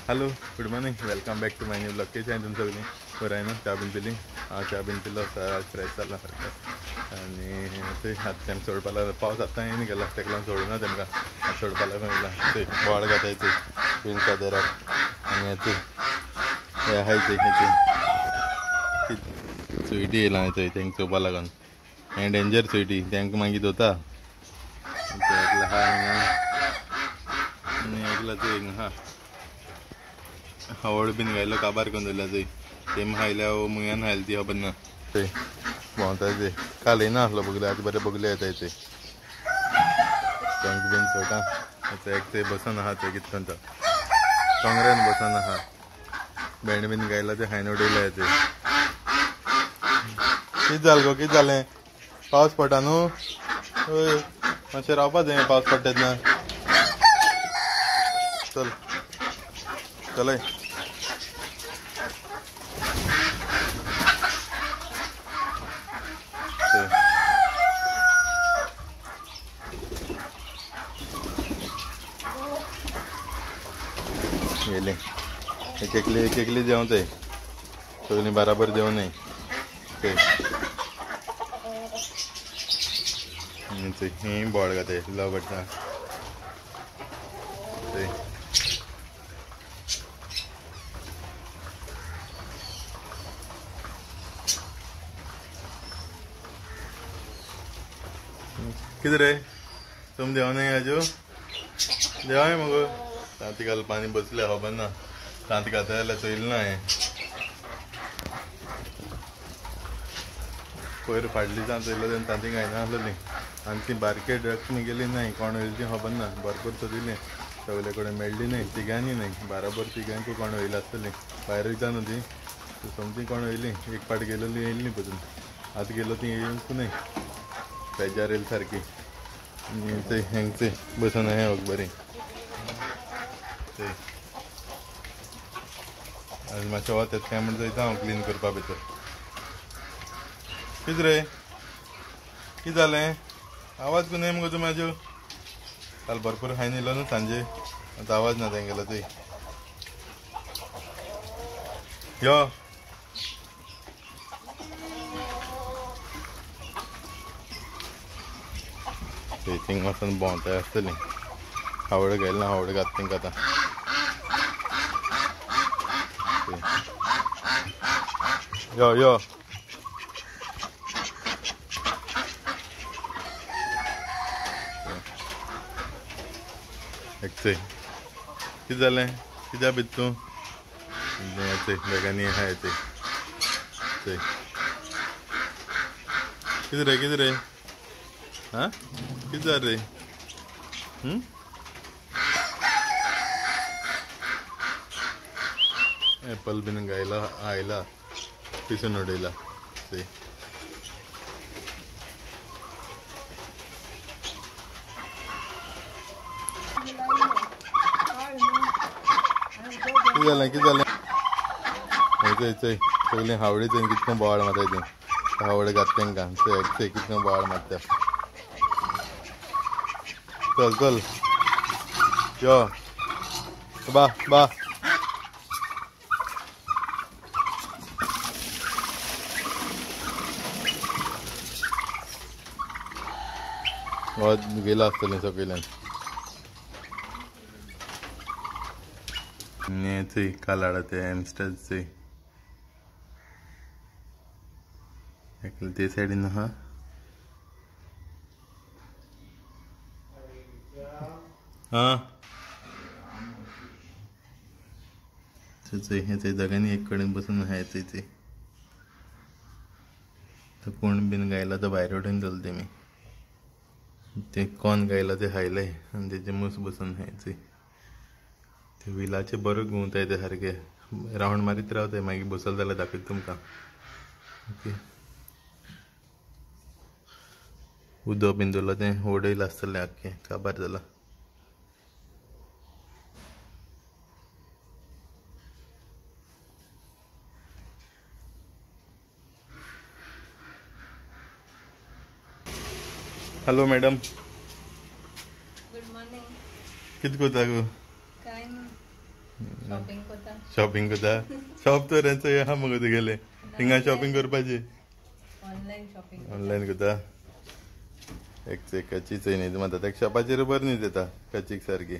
hello good morning welcome back to my new blog केस आहे तुमचं सगळी बरं आहे ना चा बीन पिली चा बीन पिलो आज फ्रेश झाला सारखं आणि ते आता तेम सोडपाला पावस आता येऊन गेला तेका सोडू ना तेमकां आज सोडपाला मेळला ते बोवाळ घातायचे विणका देराक आणि याचे हे आहे ते स्विटी येयला थंय तेंक चोवपा लागून हें डेंजर स्विटी तेंका मागीर दोता एकला हा आनी एकला ते हा हवड़ बीन गायलो काबार करून दवरल्या थंय तेम खायल्या मुयान खायला ती खबर ना ते भोंवताय ते काल येना आसलो बगले आतां बरे बगले येताय ते तेंक बीन सोटा एक ते बसून आहा ते कितें करता कॉंग्रेन बसून आहा भेंड बीन गायला ते खायन उडयल्या ते कितें जालें गो कितें जालें पावस पडटा न्हू हय मातशें रावपा जाय पावस पडटा तेन्ना चल चलय गेले एक एकली जेवताय सगळी बराबर जेवण नाही ते ही बोवाळ घाताय लो पडटा ते कितें रे तुम देव नाही आजू देवाय मगो तांती घालपानी बसले खबर ना तांती घाता जाल्यार चोयलें ना हांवें पयर फाटली जावन चोयलो तेन्ना तांती गायना आसलेली आनी ती बारके ड्रग्स गेली न्हय कोण वयली ती खबर ना भरपूर सोदिली सगळे कडेन मेळ्ळी न्हय तिगांनी न्हय बराबर तिगांकूय कोण वयली आसतली भायर वयता न्हू ती समथींग कोण वयली एक पाट गेलेली येयली न्ही परतून आतां गेलो ती येवंक न्हय बेजार येयली सारकी ते हेंचे बसून हे वक बरी ते आनी मातशें वत येता काय म्हण चोयता हांव क्लीन करपा भितर कितें रे कितें जालें आवाज कोण मुगो तूं म्हाजो काल भरपूर खायन येयलो न्हू सांजे आतां आवाज ना तेंगेलो थंय यो ते थिंग वचून भोंवताय आसतली हावड गेलें ना हावड घात तेंकां आतां यो यो एक चोय कितें जालें कित्या भित तूं चोय बेगानी आहाय चोय चोय कितें रे हां कितें जालें रे एप्पल बीन गायला आयला पिसून उडयला चोय कितें जालें चोय चोय सगळीं हावडी थंय कितको बोवाळ मारताय ती हावड घात तेंकां चोय चोय कितको बोवाळ मारता चल चल यो बा बा वत गेला आसतलें सकयल्यान आनी थंय काल हाडा ते हॅमस्टर्स चोय एकले ते सायडीन आहा हां हे थंय दोगांनी एक कडेन बसून आहाय थंय तो कोण बीन गायला तो भायर उडोवन दवरला तेमी ते कोण गायला ते खायले आनी तेजे मूस बसून खायचे ते विलाचे बरो घुंवताय ते सारके रावंड मारीत रावताय मागीर बसले जाल्यार दाखयता तुमकां ओके उदक बीन दवरला तें उडयलां आसतलें आख्खें काबार जाला हॅलो मॅडम गुड मॉर्निंग कितें करता गो काय ना शॉपिंग करता शॉप तर हा मग गेले हिंगा शॉपिंग करपाची ऑनलाईन करता एक कचीच नाही म्हणतात एक शॉपाचेर बरं नाही देता कचीक सारखी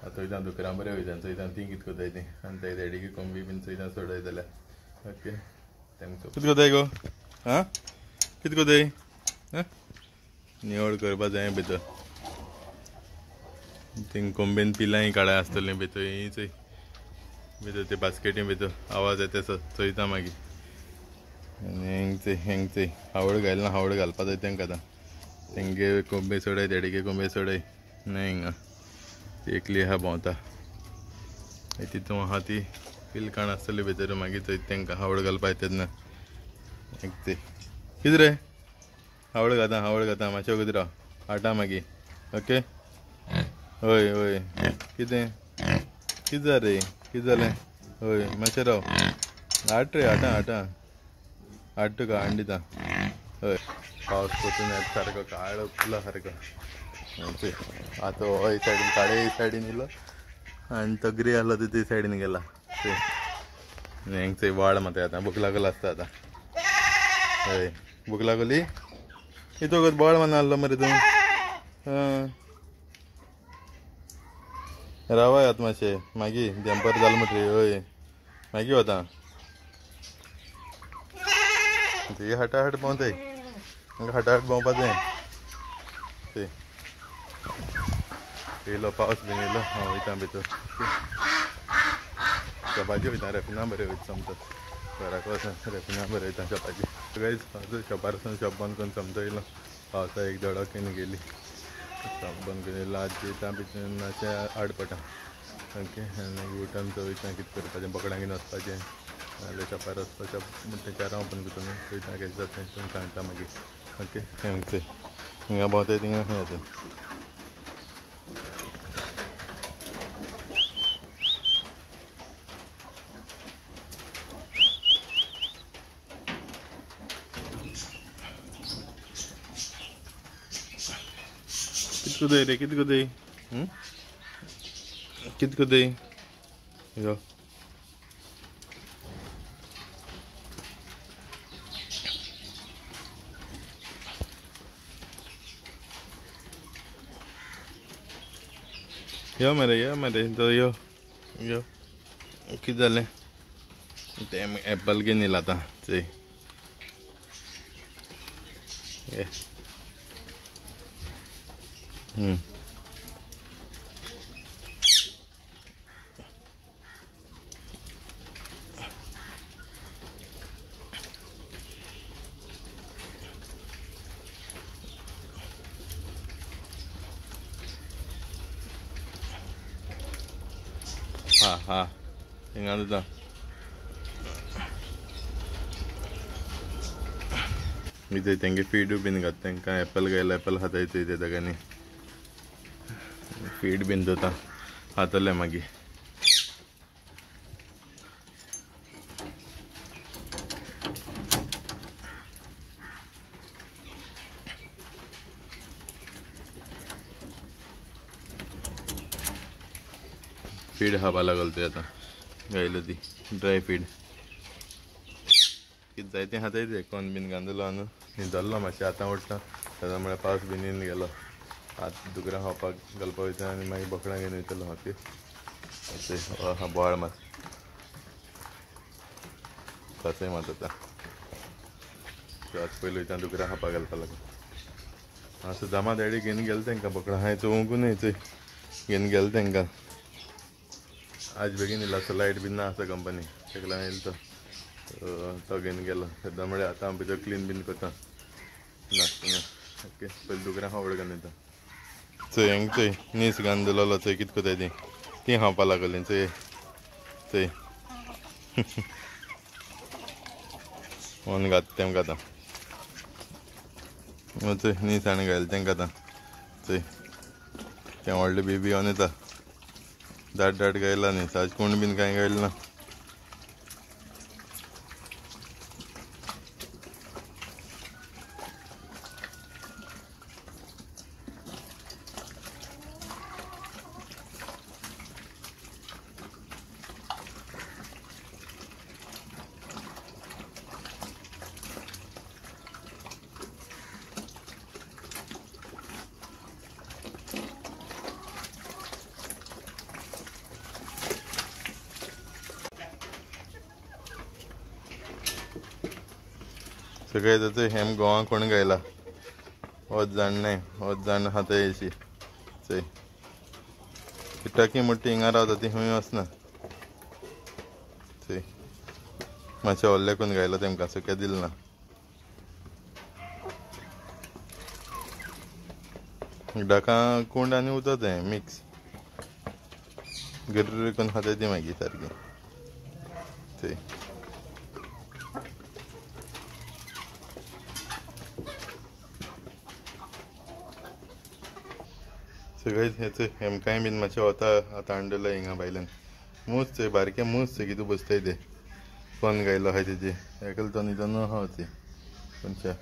आता वयता दुकरां बरें वयता चोयता ती कितें कोताय ती आनी ते देडीकी कोंबी बीन चोयता सोडय जाल्यार ओके तेमकां कितें कोताय गो हां कितें कोताय निवड करपा जाय भितर थिंग कोंबेन पिलांय काळा आसतलें भितर ही चोय भितर ते बास्केटी भितर आवाज येता चोयता मागीर आनी हेंग चोय हावड घालना हावड घालपा जाय तेंकां आतां तेंगे कोंबे सोडय देडीके कोंबे सोडय न्हय हिंगा एकली आहा भोंवता तितून आहा ती पिलकाण आसतली भितर मागीर थंय तेंकां हावड घालपा तेन्ना कितें रे हावड घाता मातशें वगत राव हाटा मागीर ओके हय हय कितें जालें रे कितें जालें हय मातशें राव हाट रे हाटा हाड तुका हाड दिता हय पावस पसून येता सारको काळो फुला सारको आता हो ही सायडीन काळे ही सायडीन येयलो आनी तो ग्रे आहलो तो ते सायडीन गेला हेंग चोय वाड मात आतां भूक लागला आसता आतां हय भूक लागली इतो गो बोवाळ मारून आहलो मरे तूं रावाय आतां मातशें मागीर दनपार जालें म्हणटरी हय मागीर वता ती हाटाहाट भोंवताय हाटाहाट भोंवपा जाय ते येयलो पावस बीन येयलो हांव वयता भितर शॉपाची वयता रेफिना बरें वयता समजता घराक वचून रेफिना बरें वयता शॉपाची गायज शॉपार वचून शॉप बंद करून समजो येयलो पावसा एक धडक येवन गेली शॉप बंद करून येयलो आज जेता भितर मातशें आडपटा ओके आनी उठून तो वयता कितें करपाचें बोकडां घेवन वचपाचें नाजाल्यार शॉपार वचपाचें म्हणटा चारां ओपन करता वयता कितें जाता तें सांगता मागीर ओके थँक्स हिंगा भोंवताय थिंगा खंय येता कितें कोताय रे कितें कोताय कितें कोताय यो यो मरे तो यो कितें जालें ते एप्पल घेवन येयला आतां चोय हा हिंगा जाता इथे तेंगे फीड बीन घात तांकां एप्पल गायला एप्पल खाता येता ते दोगांनी फीड बीन दोता खातले मागीर फीड खावपा लागल ते आतां गायलो ती ड्राय फीड कितें जाय तें खाताय ते कोण बीन गांदलो न्हू न्हिदल्लो मातशें आतां उठला ताका म्हळ्यार पावस बीन येवन गेलो आतां दुकरां खावपाक घालपाक वयता आनी मागीर बोकडां घेवन वयतलो ओके हा बोवाळ मात तशें मात आतां आज पयलीं वयता दुकरां खावपाक घालपा लागून असो जमा देडी घेवन गेलो तांकां बोकडां हांवें चोवंकूच न्हय चोय घेवन गेलो तांकां आज बेगीन येयलो असो लायट बीन ना आसा कंपनी ताका लागून येयलो तो घेवन गेलो सद्दां म्हळ्यार आतां हांव भितर क्लीन बीन करता नासतना ओके पयलीं दुकरां खावड घालून येता चोय हेंग चोय नीस घालन दवरलो चोय कितें कोताय ती खावपा लागलीं चोय चोय ओन घात तेमकां आतां चोय नीस आनी घायल तांकां आतां चोय तें व्हडलें बेबी ओन येता दाट गायला न्ही साज कोण बीन कांय गायलें ना सगळे जाते हेम गोवा कोण गायला वच जाण नाही वच जाण हात येयची चय टाकी मोठी हिंगा रावता ती खंय वचना चय मातशें व्हडले करून गायला तेमकां सुकें दिल ना डाका कोंड आनी उदक तें मिक्स गिर्र करून खाता ती मागीर सारकी चय सगळेच हेच हेमकाय बीन मातशें वता आतां हाडलेलो हिंगा भायल्यान मूस चोय बारके मूस चोय कितें बसताय ते कोण गायलो आहाय तेजे हेकल तो न्हिदोन आहा ती खंयच्या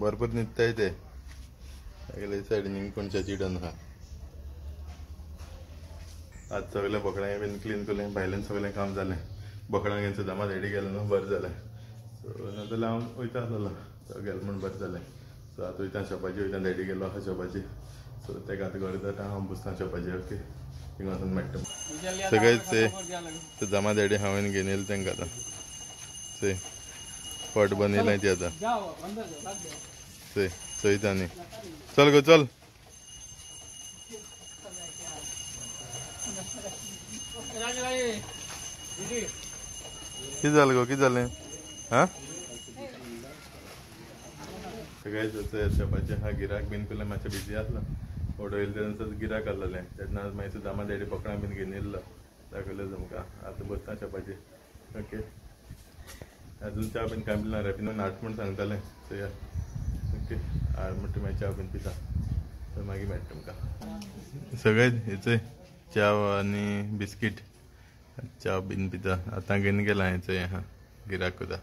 भरपूर न्हिदताय ते हेगले सायडीन कोणच्या चिडन आहा आज सगळें बोकडांय बीन क्लीन केलें भायल्यान सगळें काम जालें बोकडांक हेंचो जमा रेडी केलो न्हू बरें जालें सो नाजाल्यार हांव वयता आसलोलो तो गेलो म्हण बरें जालें सो आतां वयता शॉपाचेर वयता रेडी केलो आहा शॉपाचेर सो तेका आतां घर जाता हांव बसता शॉपाचेर ओके थिंगा वचून मेळटा सगळेच ते जमा रेडी हांवें घेवन येयलें तेंकां आतां चोय पोट बनयलां ती आतां चोय चोयता न्ही चल गो चल कितें जालें गो कितें जालें हां सगळेच शॉपाचे हा गिराक बीन पयलें मातशें बिजी आसलो ऑर्डर येयले तेन्ना गिराक आहलोलें तेन्ना मागीर सुद्दां दामा देडी बोकडां बीन घेवन येयल्लो दाखयलें तुमकां आतां बसता शॉपाचेर ओके अजून च्या बीन कांय पिना रॅपिनोन हाड म्हूण सांगतालें सो या ओके हाड म्हणटा मागीर च्या बीन पिता सो मागीर मेळटा तुमकां सगळेच हेचय च्या आनी बिस्कीट च्या बीन पिता आतां घेवन गेला हेचो हें आहा गिराक कोता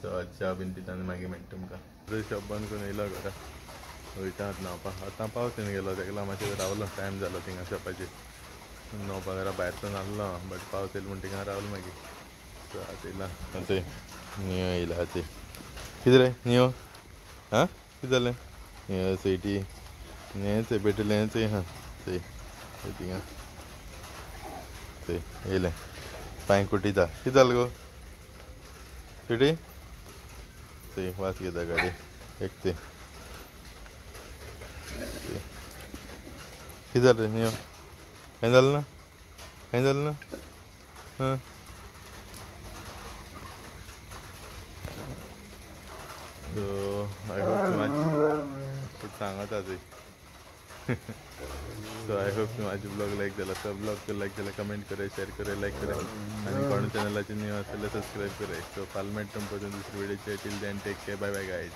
सो च्या बीन पिता आनी मागीर मेळटा तुमकां शॉप बंद करून येयलो घरा वयता आतां न्हांवपाक आतां पावस येवन गेलो तेका लागून मातशें रावलो टायम जालो थिंगा शॉपाचेर न्हांवपाक घरा भायर नासलो बट पावस येयलो म्हण थिंगा रावलो मागीर सो आतां येयला आतां नियो येयला आतां कितें रे नियो हां कितें जालें नियो स्विटी हेंच बेटलें हेंच आहा चोय थिंगा चोय येयलें पांय कुटिता कितें जालें गो स्विटी चोय वास घेता गाडी एकटे कितें जालें नियो कांय जालें ना कांय जालें ना हां सो आय होप मातशें सांगात आतां सो आय होप म्हाजे ब्लॉग लायक जाला तो ब्लॉग लायक जाल्यार कमेंट कराय शेअर कराय लायक कराय आनी कोण चॅनलाचेर न्यू आसल्यार सबस्क्रायब कराय सो फाल्यां मेळटा तुमकां दुसरे व्हिडिओचेर till then take care bye bye guys